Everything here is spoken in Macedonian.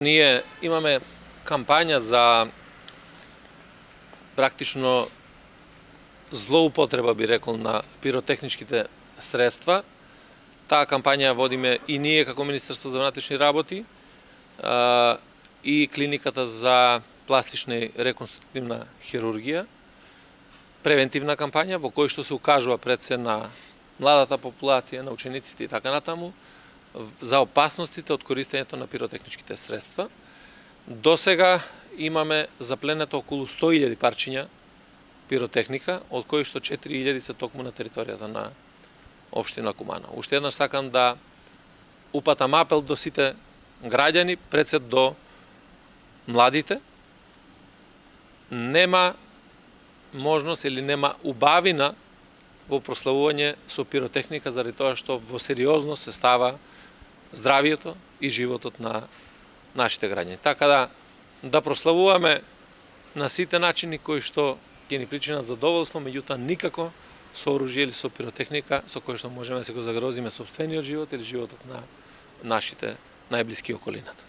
Ние имаме кампања за практично злоупотреба, би рекол, на пиротехничките средства. Таа кампања водиме и ние како Министерство за внатрешни работи и клиниката за пластична и реконструктивна хирургија. Превентивна кампања во кој што се укажува пред се на младата популација, на учениците и така натаму, за опасностите од користењето на пиротехничките средства. До сега имаме запленето околу 100.000 парчиња пиротехника, од кои што 4.000 се токму на територијата на општина Кумана. Уште еднаш сакам да упатам апел до сите граѓани, пред се до младите. Нема можност или нема убавина во прославување со пиротехника, заради тоа што во сериозност се става здравието и животот на нашите граѓани. Така да прославуваме на сите начини кои што ќе ни причинат задоволство, меѓутоа никако со оружје или со пиротехника со кој што можеме да се го загрозиме сопствениот живот или животот на нашите најблиски околината.